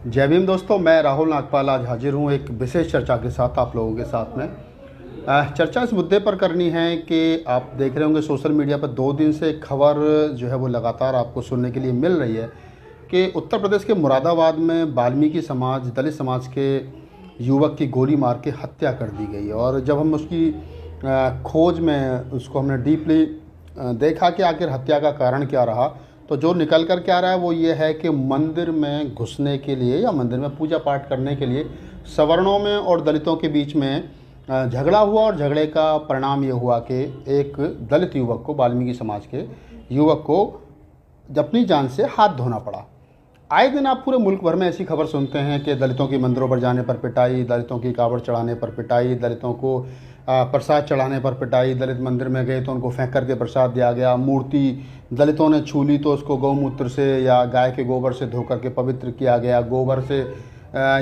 जय भीम दोस्तों, मैं राहुल नागपाल आज हाजिर हूँ एक विशेष चर्चा के साथ आप लोगों के साथ में। चर्चा इस मुद्दे पर करनी है कि आप देख रहे होंगे सोशल मीडिया पर 2 दिन से खबर जो है वो लगातार आपको सुनने के लिए मिल रही है कि उत्तर प्रदेश के मुरादाबाद में वाल्मीकि समाज, दलित समाज के युवक की गोली मार के हत्या कर दी गई। और जब हम उसकी खोज में उसको हमने डीपली देखा कि आखिर हत्या का कारण क्या रहा, तो जो निकल कर क्या रहा है वो ये है कि मंदिर में घुसने के लिए या मंदिर में पूजा पाठ करने के लिए सवर्णों में और दलितों के बीच में झगड़ा हुआ। और झगड़े का परिणाम ये हुआ कि एक दलित युवक को, वाल्मीकि समाज के युवक को अपनी जान से हाथ धोना पड़ा। आए दिन आप पूरे मुल्क भर में ऐसी खबर सुनते हैं कि दलितों की मंदिरों पर जाने पर पिटाई, दलितों की कावड़ चढ़ाने पर पिटाई, दलितों को प्रसाद चढ़ाने पर पिटाई, दलित मंदिर में गए तो उनको फेंक करके प्रसाद दिया गया, मूर्ति दलितों ने छू ली तो उसको गौमूत्र से या गाय के गोबर से धो करके पवित्र किया गया, गोबर से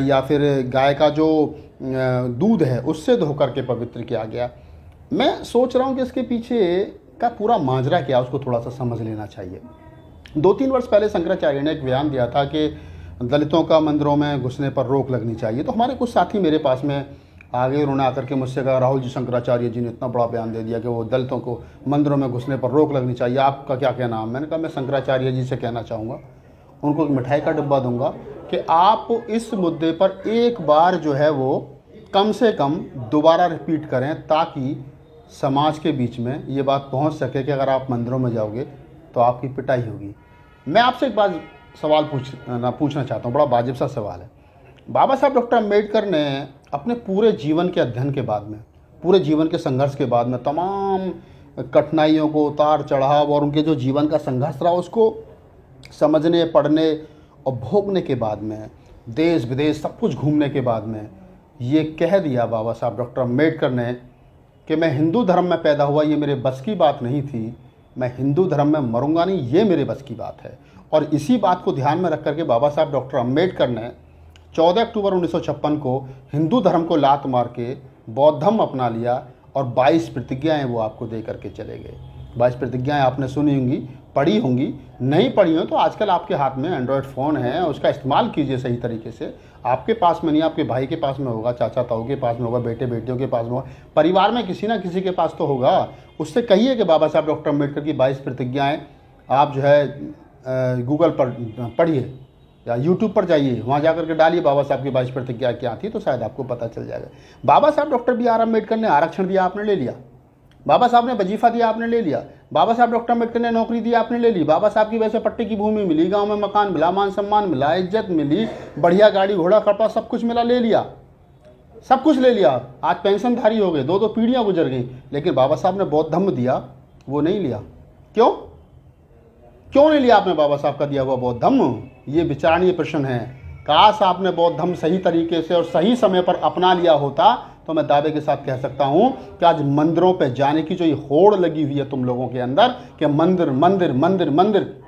या फिर गाय का जो दूध है उससे धो करके पवित्र किया गया। मैं सोच रहा हूँ कि इसके पीछे का पूरा माजरा क्या है, उसको थोड़ा सा समझ लेना चाहिए। 2-3 वर्ष पहले शंकराचार्य ने एक बयान दिया था कि दलितों का मंदिरों में घुसने पर रोक लगनी चाहिए। तो हमारे कुछ साथी मेरे पास में आ गए, उन्होंने आकर के मुझसे कहा, राहुल जी, शंकराचार्य जी ने इतना बड़ा बयान दे दिया कि वो दलितों को मंदिरों में घुसने पर रोक लगनी चाहिए, आपका क्या कहना है? मैंने कहा मैं शंकराचार्य जी से कहना चाहूँगा, उनको एक मिठाई का डिब्बा दूंगा कि आप इस मुद्दे पर एक बार जो है वो कम से कम दोबारा रिपीट करें, ताकि समाज के बीच में ये बात पहुँच सके कि अगर आप मंदिरों में जाओगे तो आपकी पिटाई होगी। मैं आपसे एक बात सवाल पूछना चाहता हूँ, बड़ा वाजिब सा सवाल है। बाबा साहब डॉक्टर अम्बेडकर ने अपने पूरे जीवन के अध्ययन के बाद में, पूरे जीवन के संघर्ष के बाद में, तमाम कठिनाइयों को, उतार चढ़ाव और उनके जो जीवन का संघर्ष रहा उसको समझने, पढ़ने और भोगने के बाद में, देश विदेश सब कुछ घूमने के बाद में ये कह दिया बाबा साहब डॉक्टर अम्बेडकर ने कि मैं हिंदू धर्म में पैदा हुआ, ये मेरे बस की बात नहीं थी, मैं हिंदू धर्म में मरूंगा नहीं, ये मेरे बस की बात है। और इसी बात को ध्यान में रख करके बाबा साहब डॉक्टर अम्बेडकर ने 14 अक्टूबर 1956 को हिंदू धर्म को लात मार के बौद्ध धर्म अपना लिया और 22 प्रतिज्ञाएं वो आपको दे करके चले गए। 22 प्रतिज्ञाएं आपने सुनी होंगी, पढ़ी होंगी, नहीं पढ़ी हो तो आजकल आपके हाथ में एंड्रॉयड फ़ोन है, उसका इस्तेमाल कीजिए सही तरीके से। आपके पास में नहीं, आपके भाई के पास में होगा, चाचा ताऊ के पास में होगा, बेटे बेटियों के पास में होगा, परिवार में किसी ना किसी के पास तो होगा। उससे कहिए कि बाबा साहब डॉक्टर अम्बेडकर की 22 प्रतिज्ञाएँ आप जो है गूगल पर पढ़िए या यूट्यूब पर जाइए, वहाँ जाकर के डालिए बाबा साहब की 22 प्रतिज्ञा क्या थी, तो शायद आपको पता चल जाएगा। बाबा साहब डॉक्टर बी आर अम्बेडकर ने आरक्षण दिया, आपने ले लिया। बाबा साहब ने वजीफा दिया, आपने ले लिया। बाबा साहब डॉक्टर अम्बेडकर ने नौकरी दी, आपने ले ली। बाबा साहब की वजह से पट्टे की भूमि मिली, गांव में मकान मिला, मान सम्मान मिला, इज्जत मिली, बढ़िया गाड़ी घोड़ा कपड़ा सब कुछ मिला, ले लिया, सब कुछ ले लिया। आज पेंशनधारी हो गए, 2-2 पीढ़ियाँ गुजर गई, लेकिन बाबा साहब ने बौद्ध धम्म दिया, वो नहीं लिया। क्यों नहीं लिया आपने बाबा साहब का दिया हुआ बौद्ध धम्म? ये विचारणीय प्रश्न है। काश आपने बौद्ध धम्म सही तरीके से और सही समय पर अपना लिया होता तो मैं दावे के साथ कह सकता हूं कि आज मंदिरों पे जाने की जो ये होड़ लगी हुई है तुम लोगों के अंदर कि मंदिर मंदिर मंदिर मंदिर,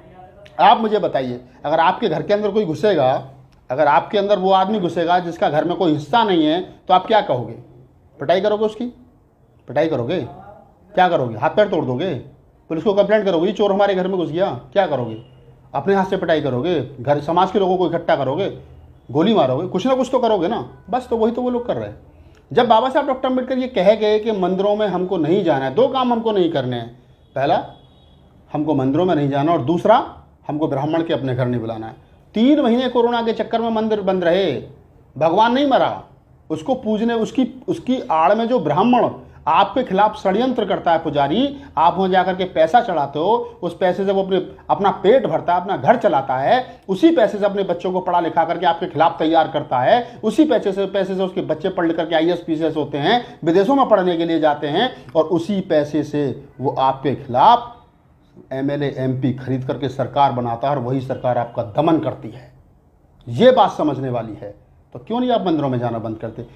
आप मुझे बताइए, अगर आपके घर के अंदर कोई घुसेगा, अगर आपके अंदर वो आदमी घुसेगा जिसका घर में कोई हिस्सा नहीं है, तो आप क्या कहोगे? पिटाई करोगे उसकी? पिटाई करोगे? क्या करोगे? हाथ पैर तोड़ दोगे? पुलिस को कंप्लेंट करोगे, ये चोर हमारे घर में घुस गया? क्या करोगे? अपने हाथ से पिटाई करोगे? घर समाज के लोगों को इकट्ठा करोगे? गोली मारोगे? कुछ ना कुछ तो करोगे ना। बस तो वही तो वो लोग कर रहे हैं। जब बाबा साहब डॉक्टर अम्बेडकर ये कह गए कि मंदिरों में हमको नहीं जाना है, 2 काम हमको नहीं करने हैं। पहला, हमको मंदिरों में नहीं जाना, और दूसरा, हमको ब्राह्मण के अपने घर नहीं बुलाना है। 3 महीने कोरोना के चक्कर में मंदिर बंद रहे, भगवान नहीं मरा, उसको पूजने, उसकी आड़ में जो ब्राह्मण आपके खिलाफ षड्यंत्र करता है, पुजारी, आप वहाँ जाकर के पैसा चढ़ाते हो, उस पैसे से वो अपना पेट भरता है, अपना घर चलाता है, उसी पैसे से अपने बच्चों को पढ़ा लिखा करके आपके खिलाफ तैयार करता है, उसी पैसे से उसके बच्चे पढ़ लिख करके IAS PCS होते हैं, विदेशों में पढ़ने के लिए जाते हैं, और उसी पैसे से वो आपके खिलाफ MLA MP खरीद करके सरकार बनाता है, और वही सरकार आपका दमन करती है। ये बात समझने वाली है। तो क्यों नहीं आप मंदिरों में जाना बंद करते?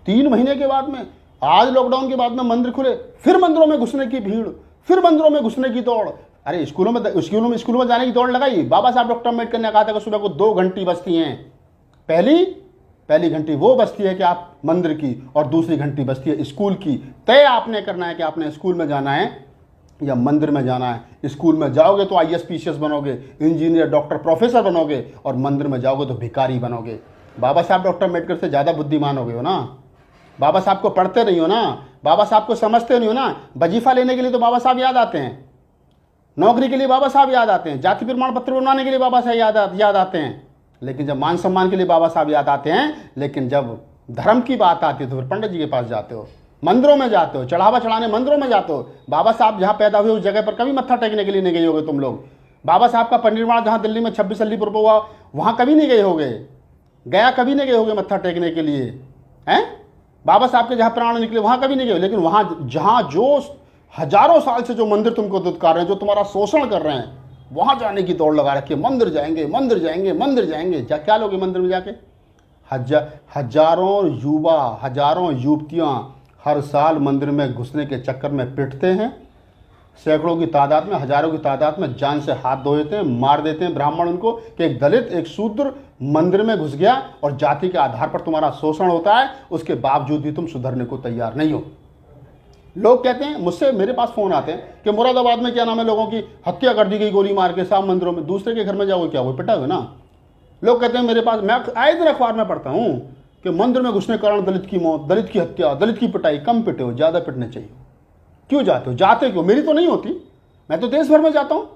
3 महीने के बाद में, आज लॉकडाउन के बाद में मंदिर खुले, फिर मंदिरों में घुसने की भीड़, फिर मंदिरों में घुसने की दौड़। अरे स्कूलों में जाने की दौड़ लगाई। बाबा साहब डॉक्टर अम्बेडकर ने कहा था कि सुबह को 2 घंटी बजती हैं। पहली घंटी वो बजती है कि आप मंदिर की, और दूसरी घंटी बजती है स्कूल की। तय आपने करना है कि आपने स्कूल में जाना है या मंदिर में जाना है। स्कूल में जाओगे तो IAS PCS बनोगे, इंजीनियर डॉक्टर प्रोफेसर बनोगे, और मंदिर में जाओगे तो भिखारी बनोगे। बाबा साहब डॉक्टर अम्बेडकर से ज़्यादा बुद्धिमान हो गए हो ना। बाबा साहब को पढ़ते नहीं हो ना, बाबा साहब को समझते नहीं हो ना। वजीफा लेने के लिए तो बाबा साहब याद आते हैं, नौकरी के लिए बाबा साहब याद आते हैं, जाति प्रमाण पत्र बनवाने के लिए बाबा साहब याद आते हैं, लेकिन जब मान सम्मान के लिए बाबा साहब याद आते हैं। लेकिन जब धर्म की बात आती है तो फिर पंडित जी के पास जाते हो, मंदिरों में जाते हो, चढ़ावा चढ़ाने मंदिरों में जाते हो। बाबा साहब जहाँ पैदा हुए उस जगह पर कभी मत्था टेकने के लिए नहीं गए होगे तुम लोग। बाबा साहब का परिनिर्वाण जहाँ दिल्ली में 26 अलीपुर पर हुआ वहाँ कभी नहीं गए होगे, गया कभी नहीं गए होगे मत्था टेकने के लिए हैं। बाबा साहब के जहाँ प्राण निकले वहाँ कभी नहीं गए। लेकिन वहाँ जहाँ जो हजारों साल से जो मंदिर तुमको दुत्कार रहे हैं, जो तुम्हारा शोषण कर रहे हैं, वहाँ जाने की दौड़ लगा रखी है। मंदिर जाएंगे, मंदिर जाएंगे, मंदिर जाएंगे। क्या लोगे मंदिर में जाके? हजारों युवा, हजारों युवतियाँ हर साल मंदिर में घुसने के चक्कर में पिटते हैं। सैकड़ों की तादाद में, हजारों की तादाद में जान से हाथ धो देते हैं, मार देते हैं ब्राह्मण उनको कि एक दलित, एक शूद्र मंदिर में घुस गया और जाति के आधार पर तुम्हारा शोषण होता है। उसके बावजूद भी तुम सुधरने को तैयार नहीं हो। लोग कहते हैं, मुझसे मेरे पास फ़ोन आते हैं कि मुरादाबाद में क्या नाम है, लोगों की हत्या कर दी गई गोली मार के, सब मंदिरों में। दूसरे के घर में जाओगे क्या, वो पिटा हुआ ना। लोग कहते हैं मेरे पास, मैं आए दिन अखबार में पढ़ता हूँ कि मंदिर में घुसने के कारण दलित की मौत, दलित की हत्या, दलित की पिटाई। कम पिटे हो, ज़्यादा पिटने चाहिए। क्यों जाते हो? जाते क्यों? मेरी तो नहीं होती, मैं तो देश भर में जाता हूँ,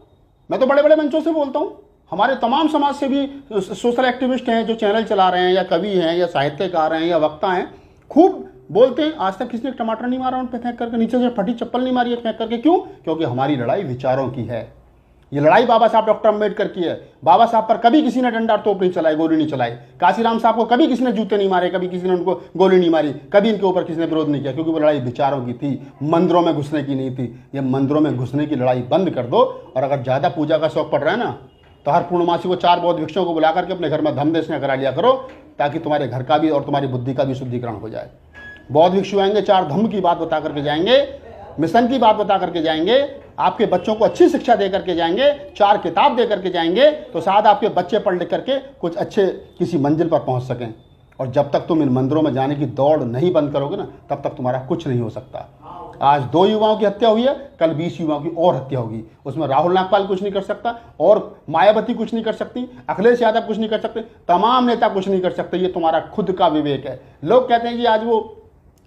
मैं तो बड़े बड़े मंचों से बोलता हूँ। हमारे तमाम समाज से भी सोशल एक्टिविस्ट हैं जो चैनल चला रहे हैं, या कवि हैं, या साहित्यकार हैं, या वक्ता हैं, खूब बोलते हैं। आज तक किसी ने टमाटर नहीं मारा उन पर फेंक करके, नीचे से फटी चप्पल नहीं मारी है फेंक करके। क्यों? क्योंकि हमारी लड़ाई विचारों की है। ये लड़ाई बाबा साहब डॉक्टर अम्बेडकर की है। बाबा साहब पर कभी किसी ने डंडा तोप नहीं चलाई, गोली नहीं चलाई। काशीराम साहब को कभी किसी ने जूते नहीं मारे, कभी किसी ने उनको गोली नहीं मारी, कभी इनके ऊपर किसी ने विरोध नहीं किया, क्योंकि वो लड़ाई विचारों की थी, मंदिरों में घुसने की नहीं थी। ये मंदिरों में घुसने की लड़ाई बंद कर दो। और अगर ज़्यादा पूजा का शौक पड़ रहा है ना, तो हर पूर्णमासी को 4 बौद्ध भिक्षुओं को बुला करके अपने घर में धम देशना करा लिया करो, ताकि तुम्हारे घर का भी और तुम्हारी बुद्धि का भी शुद्धिकरण हो जाए। बौद्ध भिक्षु आएंगे, 4 धम्म की बात बता करके जाएंगे, मिशन की बात बता करके जाएंगे, आपके बच्चों को अच्छी शिक्षा दे करके जाएंगे, 4 किताब दे करके जाएंगे, तो शायद आपके बच्चे पढ़ लिख करके कुछ अच्छे किसी मंजिल पर पहुंच सकें। और जब तक तुम इन मंदिरों में जाने की दौड़ नहीं बंद करोगे ना, तब तक तुम्हारा कुछ नहीं हो सकता। आज 2 युवाओं की हत्या हुई है, कल 20 युवाओं की और हत्या होगी। उसमें राहुल नागपाल कुछ नहीं कर सकता, और मायावती कुछ नहीं कर सकती, अखिलेश यादव कुछ नहीं कर सकते, तमाम नेता कुछ नहीं कर सकते। ये तुम्हारा खुद का विवेक है। लोग कहते हैं जी आज वो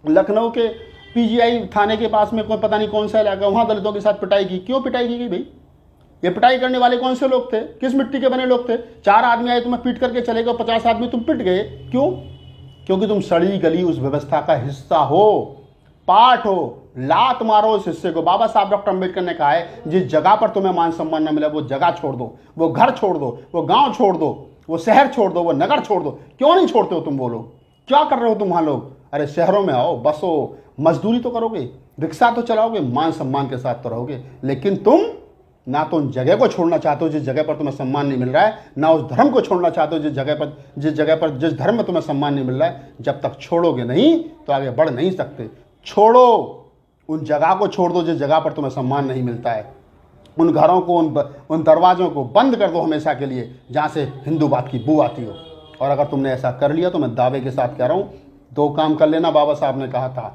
लखनऊ के पीजीआई थाने के पास में कोई पता नहीं कौन सा इलाका, वहाँ दलितों के साथ पिटाई की। क्यों पिटाई की गई भाई? ये पिटाई करने वाले कौन से लोग थे? किस मिट्टी के बने लोग थे? 4 आदमी आए तुम्हें पीट करके चले गए, 50 आदमी तुम पिट गए। क्यों? क्योंकि तुम सड़ी गली उस व्यवस्था का हिस्सा हो, पार्ट हो। लात मारो उस हिस्से को। बाबा साहब डॉक्टर अम्बेडकर ने कहा है, जिस जगह पर तुम्हें मान सम्मान न मिले वो जगह छोड़ दो, वो घर छोड़ दो, वो गाँव छोड़ दो, वो शहर छोड़ दो, वो नगर छोड़ दो। क्यों नहीं छोड़ते हो तुम? वो लोग क्या कर रहे हो तुम वहाँ लोग? अरे शहरों में आओ, बसो, मजदूरी तो करोगे, रिक्शा तो चलाओगे, मान सम्मान के साथ तो रहोगे। लेकिन तुम ना तो उन जगह को छोड़ना चाहते हो जिस जगह पर तुम्हें सम्मान नहीं मिल रहा है, ना उस धर्म को छोड़ना चाहते हो जिस जिस धर्म में तुम्हें सम्मान नहीं मिल रहा है। जब तक छोड़ोगे नहीं तो आगे बढ़ नहीं सकते। छोड़ो, उन जगह को छोड़ दो जिस जगह पर तुम्हें सम्मान नहीं मिलता है। उन घरों को, उन दरवाजों को बंद कर दो हमेशा के लिए, जहाँ से हिंदूवाद की बू आती हो। और अगर तुमने ऐसा कर लिया तो मैं दावे के साथ कह रहा हूँ, 2 काम कर लेना बाबा साहब ने कहा था।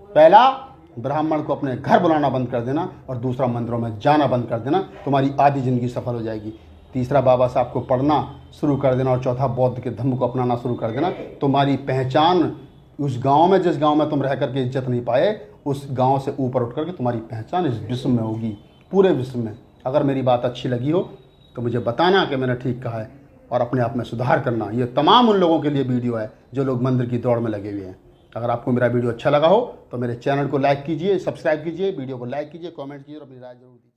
पहला, ब्राह्मण को अपने घर बुलाना बंद कर देना, और दूसरा, मंदिरों में जाना बंद कर देना। तुम्हारी आधी जिंदगी सफल हो जाएगी। तीसरा, बाबा साहब को पढ़ना शुरू कर देना, और चौथा, बौद्ध के धम्म को अपनाना शुरू कर देना। तुम्हारी पहचान उस गांव में, जिस गांव में तुम रह करके इज्जत नहीं पाए, उस गांव से ऊपर उठ करके तुम्हारी पहचान इस विश्व में होगी, पूरे विश्व में। अगर मेरी बात अच्छी लगी हो तो मुझे बताना कि मैंने ठीक कहा है, और अपने आप में सुधार करना। ये तमाम उन लोगों के लिए वीडियो है जो लोग मंदिर की दौड़ में लगे हुए हैं। अगर आपको मेरा वीडियो अच्छा लगा हो तो मेरे चैनल को लाइक कीजिए, सब्सक्राइब कीजिए, वीडियो को लाइक कीजिए, कमेंट कीजिए और अपनी राय जरूर दीजिए।